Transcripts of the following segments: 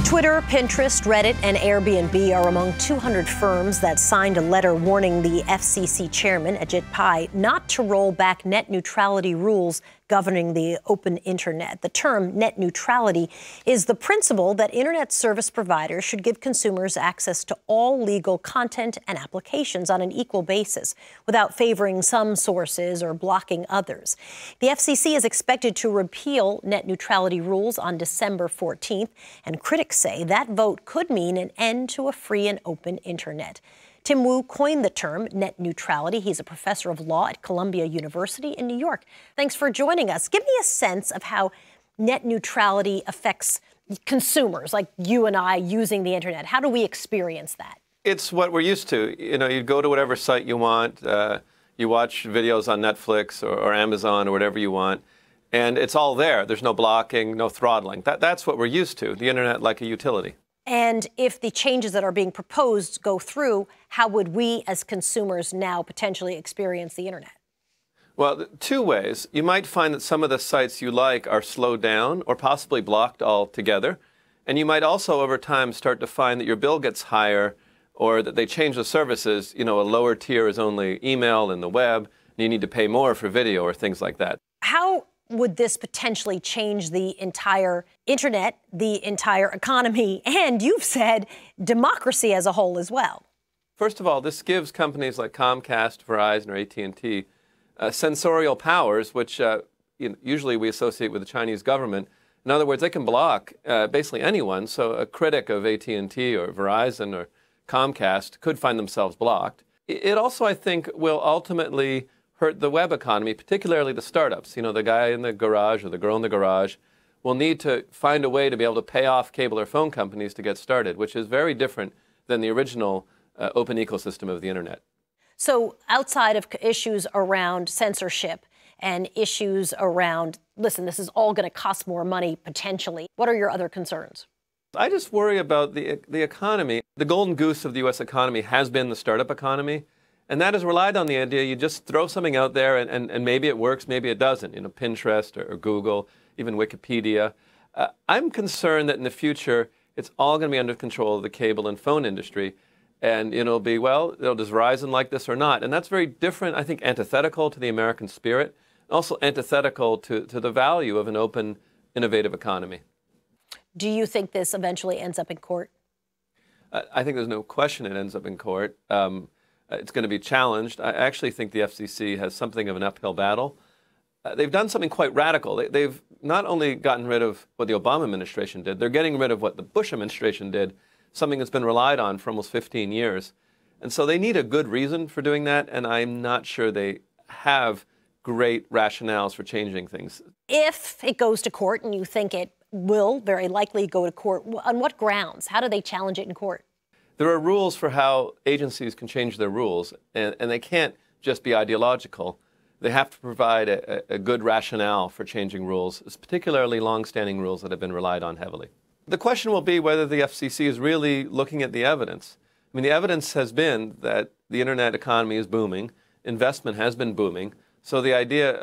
Twitter, Pinterest, Reddit, and Airbnb are among 200 firms that signed a letter warning the FCC chairman, Ajit Pai, not to roll back net neutrality rules governing the open internet. The term net neutrality is the principle that internet service providers should give consumers access to all legal content and applications on an equal basis without favoring some sources or blocking others. The FCC is expected to repeal net neutrality rules on December 14th, and critics say that vote could mean an end to a free and open internet. Tim Wu coined the term net neutrality. He's a professor of law at Columbia University in New York. Thanks for joining us. Give me a sense of how net neutrality affects consumers like you and I using the internet. How do we experience that? It's what we're used to. You know, you go to whatever site you want. You watch videos on Netflix or Amazon or whatever you want. And it's all there. There's no blocking, no throttling. That's what we're used to, the internet like a utility. And if the changes that are being proposed go through, how would we as consumers now potentially experience the internet? Well, two ways. You might find that some of the sites you like are slowed down or possibly blocked altogether. And you might also, over time, start to find that your bill gets higher or that they change the services. You know, a lower tier is only email and the web, and you need to pay more for video or things like that. How would this potentially change the entire internet, the entire economy, and you've said democracy as a whole as well? First of all, this gives companies like Comcast, Verizon, or AT&T sensorial powers, which usually we associate with the Chinese government. In other words, they can block basically anyone. So a critic of AT&T or Verizon or Comcast could find themselves blocked. It also, I think, will ultimately hurt the web economy, particularly the startups. You know, the guy in the garage or the girl in the garage will need to find a way to be able to pay off cable or phone companies to get started, which is very different than the original open ecosystem of the internet. So outside of issues around censorship and issues around, listen, this is all going to cost more money potentially, what are your other concerns? I just worry about the economy. The golden goose of the U.S. economy has been the startup economy. And that has relied on the idea you just throw something out there and maybe it works, maybe it doesn't. You know, Pinterest or Google, even Wikipedia. I'm concerned that in the future, it's all going to be under control of the cable and phone industry. And it'll be, well, does Verizon like this or not? And that's very different, I think, antithetical to the American spirit, also antithetical to the value of an open, innovative economy. Do you think this eventually ends up in court? I think there's no question it ends up in court. It's going to be challenged. I actually think the FCC has something of an uphill battle. They've done something quite radical. They've not only gotten rid of what the Obama administration did, they're getting rid of what the Bush administration did, something that's been relied on for almost 15 years. And so they need a good reason for doing that, and I'm not sure they have great rationales for changing things. If it goes to court, and you think it will very likely go to court, on what grounds? How do they challenge it in court? There are rules for how agencies can change their rules, and they can't just be ideological. They have to provide a good rationale for changing rules, particularly long-standing rules that have been relied on heavily. The question will be whether the FCC is really looking at the evidence. I mean, the evidence has been that the internet economy is booming, investment has been booming, so the idea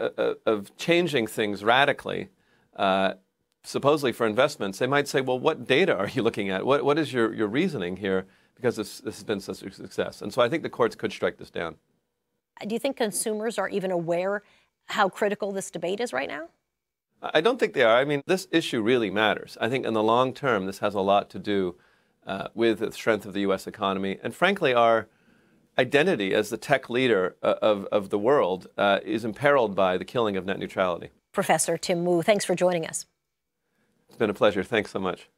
of changing things radically, supposedly for investments, they might say, well, what data are you looking at? What is your reasoning here? Because this has been such a success. And so I think the courts could strike this down. Do you think consumers are even aware how critical this debate is right now? I don't think they are. I mean, this issue really matters. I think in the long term, this has a lot to do with the strength of the U.S. economy. And frankly, our identity as the tech leader of the world is imperiled by the killing of net neutrality. Professor Tim Wu, thanks for joining us. It's been a pleasure. Thanks so much.